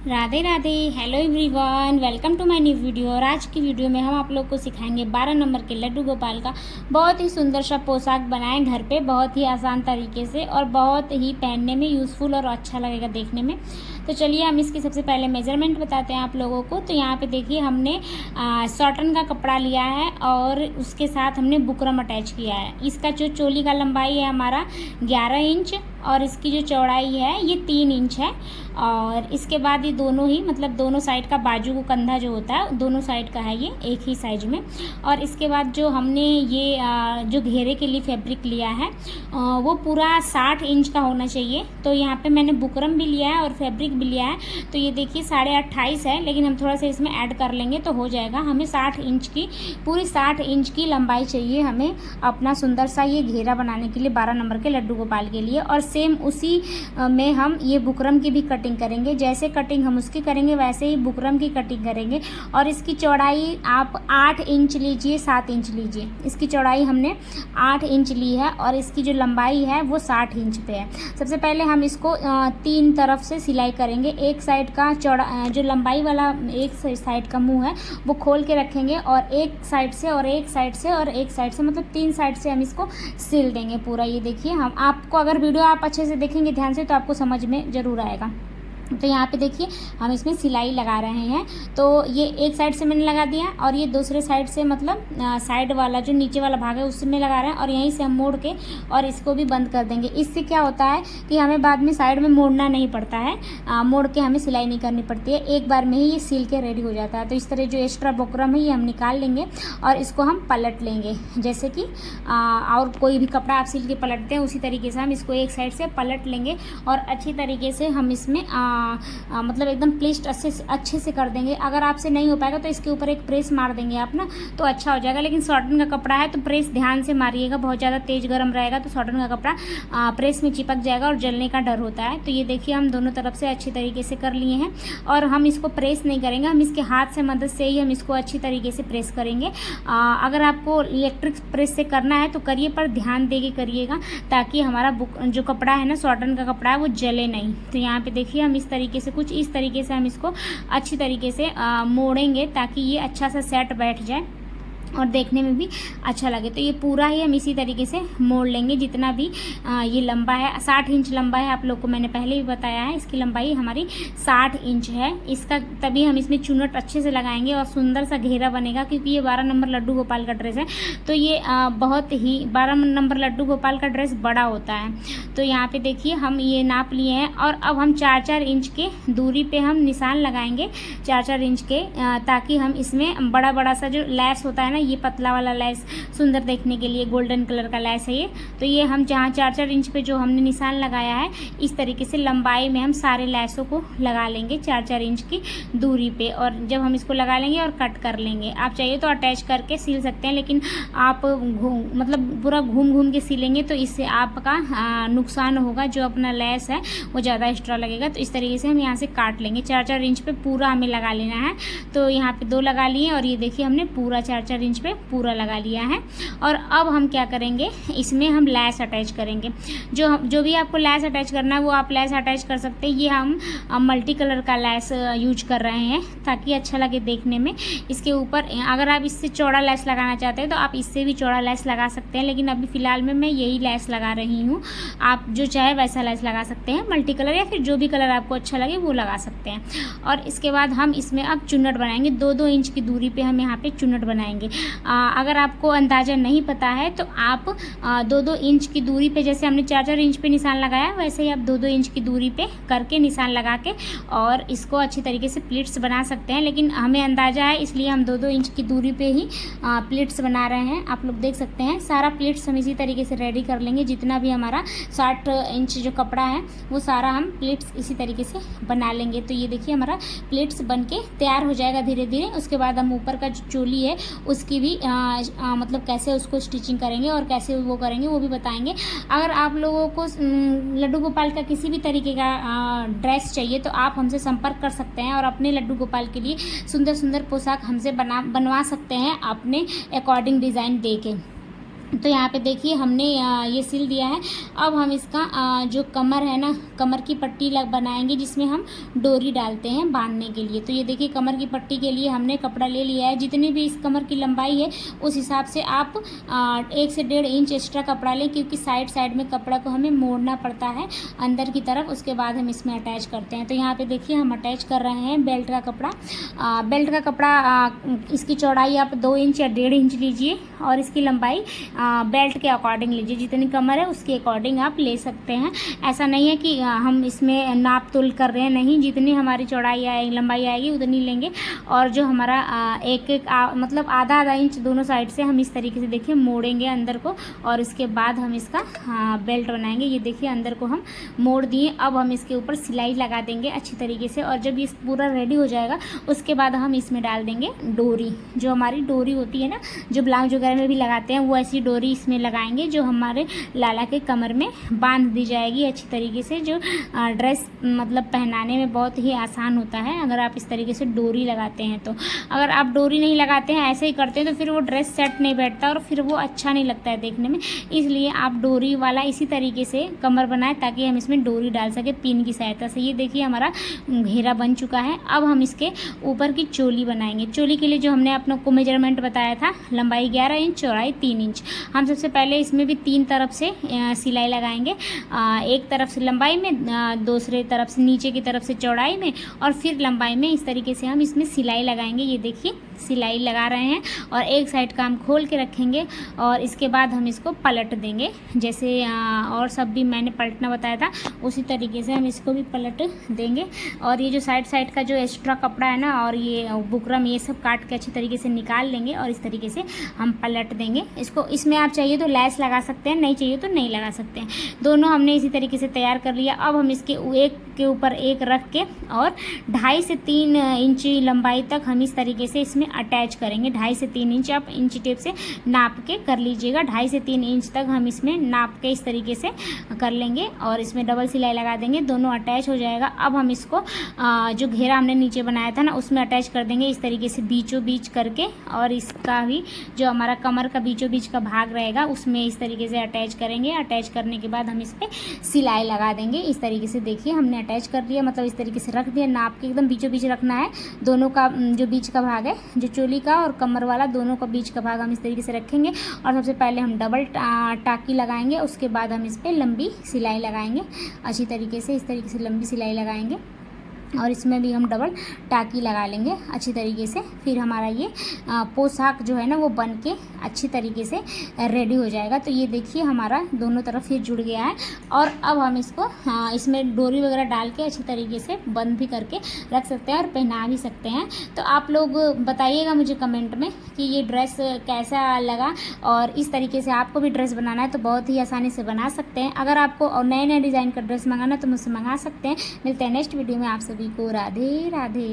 Radhe Radhe. Hello everyone, welcome to my new video. और आज की वीडियो में हम आप लोग को सिखाएंगे 12 नंबर के लड्डू गोपाल का बहुत ही सुंदर सा पोशाक बनाएं घर पे बहुत ही आसान तरीके से, और बहुत ही पहनने में यूज़फुल और अच्छा लगेगा देखने में। तो चलिए हम इसकी सबसे पहले मेजरमेंट बताते हैं आप लोगों को। तो यहाँ पे देखिए हमने सॉटन का कपड़ा लिया है और उसके साथ हमने बुकरम अटैच किया है। इसका जो चोली का लंबाई है हमारा 11 इंच और इसकी जो चौड़ाई है ये 3 इंच है। और इसके बाद ये दोनों ही मतलब दोनों साइड का बाजू को कंधा जो होता है दोनों साइड का है ये एक ही साइज में। और इसके बाद जो हमने ये जो घेरे के लिए फैब्रिक लिया है वो पूरा 60 इंच का होना चाहिए। तो यहाँ पे मैंने बुकरम भी लिया है और फैब्रिक भी लिया है। तो ये देखिए 28.5 है, लेकिन हम थोड़ा सा इसमें ऐड कर लेंगे तो हो जाएगा। हमें 60 इंच की पूरी 60 इंच की लंबाई चाहिए हमें अपना सुंदर सा ये घेरा बनाने के लिए 12 नंबर के लड्डू गोपाल के लिए। और सेम उसी में हम ये बुकरम की भी कटिंग करेंगे। जैसे कटिंग हम उसकी करेंगे वैसे ही बुकरम की कटिंग करेंगे। और इसकी चौड़ाई आप 8 इंच लीजिए, 7 इंच लीजिए। इसकी चौड़ाई हमने 8 इंच ली है और इसकी जो लंबाई है वो 60 इंच पे है। सबसे पहले हम इसको 3 तरफ से सिलाई करेंगे। एक साइड का चौड़ा जो लंबाई वाला एक साइड का मुंह है वो खोल के रखेंगे और एक साइड से और एक साइड से और एक साइड से मतलब 3 साइड से हम इसको सिल देंगे पूरा। ये देखिए हम आपको अगर वीडियो आप अच्छे से देखेंगे ध्यान से तो आपको समझ में ज़रूर आएगा। तो यहाँ पे देखिए हम इसमें सिलाई लगा रहे हैं। तो ये एक साइड से मैंने लगा दिया और ये दूसरे साइड से मतलब साइड वाला जो नीचे वाला भाग है उसमें लगा रहे हैं और यहीं से हम मोड़ के और इसको भी बंद कर देंगे। इससे क्या होता है कि हमें बाद में साइड में मोड़ना नहीं पड़ता है, मोड़ के हमें सिलाई नहीं करनी पड़ती है, एक बार में ही ये सिल के रेडी हो जाता है। तो इस तरह जो एक्स्ट्रा बुकरम है ये हम निकाल लेंगे और इसको हम पलट लेंगे। जैसे कि और कोई भी कपड़ा आप सिल के पलटते हैं उसी तरीके से हम इसको एक साइड से पलट लेंगे और अच्छी तरीके से हम इसमें मतलब एकदम प्लेस्ट अच्छे से कर देंगे। अगर आपसे नहीं हो पाएगा तो इसके ऊपर एक प्रेस मार देंगे आप ना, तो अच्छा हो जाएगा। लेकिन सॉटन का कपड़ा है तो प्रेस ध्यान से मारिएगा, बहुत ज़्यादा तेज़ गर्म रहेगा तो सॉटन का कपड़ा प्रेस में चिपक जाएगा और जलने का डर होता है। तो ये देखिए हम दोनों तरफ से अच्छी तरीके से कर लिए हैं और हम इसको प्रेस नहीं करेंगे, हम इसके हाथ से मदद से ही हम इसको अच्छी तरीके से प्रेस करेंगे। अगर आपको इलेक्ट्रिक प्रेस से करना है तो करिए, पर ध्यान दे के करिएगा ताकि हमारा जो कपड़ा है ना सॉटन का कपड़ा है वो जले नहीं। तो यहाँ पे देखिए हम इस तरीके से कुछ इस तरीके से हम इसको अच्छी तरीके से मोड़ेंगे ताकि ये अच्छा सा सेट बैठ जाए और देखने में भी अच्छा लगे। तो ये पूरा ही हम इसी तरीके से मोड़ लेंगे जितना भी ये लंबा है। 60 इंच लंबा है, आप लोग को मैंने पहले भी बताया है। इसकी लंबाई हमारी 60 इंच है। इसका तभी हम इसमें चुनट अच्छे से लगाएंगे और सुंदर सा घेरा बनेगा, क्योंकि ये 12 नंबर लड्डू गोपाल का ड्रेस है। तो ये बहुत ही 12 नंबर लड्डू गोपाल का ड्रेस बड़ा होता है। तो यहाँ पे देखिए हम ये नाप लिए हैं और अब हम 4-4 इंच के दूरी पे हम निशान लगाएंगे, 4-4 इंच के, ताकि हम इसमें बड़ा बड़ा सा जो लैस होता है ना, ये पतला वाला लैस सुंदर देखने के लिए गोल्डन कलर का लैस है ये। तो ये हम जहाँ 4-4 इंच पे जो हमने निशान लगाया है इस तरीके से लंबाई में हम सारे लैसों को लगा लेंगे 4-4 इंच की दूरी पे। और जब हम इसको लगा लेंगे और कट कर लेंगे, आप चाहिए तो अटैच करके सिल सकते हैं, लेकिन आप मतलब पूरा घूम के सिलेंगे तो इससे आपका नुकसान होगा, जो अपना लैस है वो ज़्यादा एक्स्ट्रा लगेगा। तो इस तरीके से हम यहाँ से काट लेंगे। 4-4 इंच पे पूरा हमें लगा लेना है। तो यहाँ पे 2 लगा लिए और ये देखिए हमने पूरा 4-4 इंच पे पूरा लगा लिया है। और अब हम क्या करेंगे, इसमें हम लैस अटैच करेंगे। जो भी आपको लैस अटैच करना है वो आप लैस अटैच कर सकते हैं। ये हम मल्टी कलर का लैस यूज कर रहे हैं ताकि अच्छा लगे देखने में। इसके ऊपर अगर आप इससे चौड़ा लैस लगाना चाहते हैं तो आप इससे भी चौड़ा लैस लगा सकते हैं, लेकिन अभी फ़िलहाल में मैं यही लैस लगा रही हूँ। आप जो चाहे वैसा लैस लगा सकते हैं, मल्टी कलर या फिर जो भी कलर आपको अच्छा लगे वो लगा सकते हैं। और इसके बाद हम इसमें अब चुन्नट बनाएंगे। 2-2 इंच की दूरी पे हम यहाँ पे चुन्नट बनाएंगे। अगर आपको अंदाज़ा नहीं पता है तो आप 2-2 इंच की दूरी पे, जैसे हमने 4-4 इंच पे निशान लगाया वैसे ही आप 2-2 इंच की दूरी पे करके निशान लगा के और इसको अच्छी तरीके से प्लीट्स बना सकते हैं। लेकिन हमें अंदाज़ा है इसलिए हम 2-2 इंच की दूरी पे ही प्लीट्स बना रहे हैं। आप लोग देख सकते हैं सारा प्लीट्स हम इसी तरीके से रेडी कर लेंगे। जितना भी हमारा 60 इंच जो कपड़ा है वो सारा हम प्लीट्स इसी तरीके से बना लेंगे। तो ये देखिए हमारा प्लीट्स बन के तैयार हो जाएगा धीरे धीरे। उसके बाद हम ऊपर का जो चोली है उसकी भी मतलब कैसे उसको स्टिचिंग करेंगे और कैसे वो करेंगे वो भी बताएंगे। अगर आप लोगों को लड्डू गोपाल का किसी भी तरीके का ड्रेस चाहिए तो आप हमसे संपर्क कर सकते हैं और अपने लड्डू गोपाल के लिए सुंदर सुंदर पोशाक हमसे बनवा सकते हैं अपने अकॉर्डिंग डिज़ाइन दे के। तो यहाँ पे देखिए हमने ये सिल दिया है। अब हम इसका जो कमर है ना, कमर की पट्टी बनाएंगे जिसमें हम डोरी डालते हैं बांधने के लिए। तो ये देखिए कमर की पट्टी के लिए हमने कपड़ा ले लिया है। जितनी भी इस कमर की लंबाई है उस हिसाब से आप 1 से 1.5 इंच एक्स्ट्रा कपड़ा लें, क्योंकि साइड साइड में कपड़ा को हमें मोड़ना पड़ता है अंदर की तरफ, उसके बाद हम इसमें अटैच करते हैं। तो यहाँ पे देखिए हम अटैच कर रहे हैं बेल्ट का कपड़ा। बेल्ट का कपड़ा इसकी चौड़ाई आप 2 इंच या 1.5 इंच लीजिए और इसकी लंबाई बेल्ट के अकॉर्डिंग लीजिए। जितनी कमर है उसके अकॉर्डिंग आप ले सकते हैं। ऐसा नहीं है कि हम इसमें नाप तोल कर रहे हैं, नहीं, जितनी हमारी चौड़ाई आएगी लंबाई आएगी उतनी लेंगे। और जो हमारा मतलब आधा इंच दोनों साइड से हम इस तरीके से देखिए मोड़ेंगे अंदर को, और इसके बाद हम इसका बेल्ट बनाएंगे। ये देखिए अंदर को हम मोड़ दिए। अब हम इसके ऊपर सिलाई लगा देंगे अच्छी तरीके से, और जब ये पूरा रेडी हो जाएगा उसके बाद हम इसमें डाल देंगे डोरी। जो हमारी डोरी होती है ना, जो ब्लाउज वगैरह में भी लगाते हैं, वो ऐसी डोरी इसमें लगाएंगे जो हमारे लाला के कमर में बांध दी जाएगी अच्छी तरीके से। जो ड्रेस मतलब पहनाने में बहुत ही आसान होता है अगर आप इस तरीके से डोरी लगाते हैं। तो अगर आप डोरी नहीं लगाते हैं, ऐसे ही करते हैं, तो फिर वो ड्रेस सेट नहीं बैठता और फिर वो अच्छा नहीं लगता है देखने में। इसलिए आप डोरी वाला इसी तरीके से कमर बनाएं ताकि हम इसमें डोरी डाल सके पिन की सहायता से। ये देखिए हमारा घेरा बन चुका है। अब हम इसके ऊपर की चोली बनाएंगे। चोली के लिए जो हमने अपनों को मेजरमेंट बताया था, लंबाई 11 इंच, चौड़ाई 3 इंच। हम सबसे पहले इसमें भी 3 तरफ से सिलाई लगाएंगे। एक तरफ से लंबाई में, दूसरे तरफ से नीचे की तरफ से चौड़ाई में, और फिर लंबाई में। इस तरीके से हम इसमें सिलाई लगाएंगे। ये देखिए सिलाई लगा रहे हैं और एक साइड का हम खोल के रखेंगे और इसके बाद हम इसको पलट देंगे। जैसे और सब भी मैंने पलटना बताया था उसी तरीके से हम इसको भी पलट देंगे। और ये जो साइड का जो एक्स्ट्रा कपड़ा है ना, और ये बुकरम, ये सब काट के अच्छी तरीके से निकाल लेंगे और इस तरीके से हम पलट देंगे इसको। इसमें आप चाहिए तो लैस लगा सकते हैं, नहीं चाहिए तो नहीं लगा सकते हैं। दोनों हमने इसी तरीके से तैयार कर लिया। अब हम इसके एक के ऊपर एक रख के और 2.5 से 3 इंच लंबाई तक हम इस तरीके से इसमें अटैच करेंगे। 2.5 से 3 इंच आप इंची टेप से नाप के कर लीजिएगा। 2.5 से 3 इंच तक हम इसमें नाप के इस तरीके से कर लेंगे और इसमें डबल सिलाई लगा देंगे। दोनों अटैच हो जाएगा। अब हम इसको जो घेरा हमने नीचे बनाया था ना, उसमें अटैच कर देंगे इस तरीके से बीचों बीच करके, और इसका भी जो हमारा कमर का बीचों बीच का भाग रहेगा उसमें इस तरीके से अटैच करेंगे। अटैच करने के बाद हम इस पर सिलाई लगा देंगे इस तरीके से। देखिए हमने अटैच कर दिया, मतलब इस तरीके से रख दिया, नाप के एकदम बीचों बीच रखना है। दोनों का जो बीच का भाग है, जो चोली का और कमर वाला, दोनों का बीच का भाग हम इस तरीके से रखेंगे। और सबसे पहले हम डबल टाकी लगाएंगे, उसके बाद हम इस पर लंबी सिलाई लगाएंगे अच्छी तरीके से। इस तरीके से लंबी सिलाई लगाएंगे और इसमें भी हम डबल टाकी लगा लेंगे अच्छी तरीके से। फिर हमारा ये पोशाक जो है ना वो बन के अच्छी तरीके से रेडी हो जाएगा। तो ये देखिए हमारा दोनों तरफ ये जुड़ गया है। और अब हम इसको इसमें डोरी वगैरह डाल के अच्छी तरीके से बंद भी करके रख सकते हैं और पहना भी सकते हैं। तो आप लोग बताइएगा मुझे कमेंट में कि ये ड्रेस कैसा लगा, और इस तरीके से आपको भी ड्रेस बनाना है तो बहुत ही आसानी से बना सकते हैं। अगर आपको नए नए डिज़ाइन का ड्रेस मंगाना है तो मुझसे मंगा सकते हैं। मिलते हैं नेक्स्ट वीडियो में। आप सभी को राधे राधे।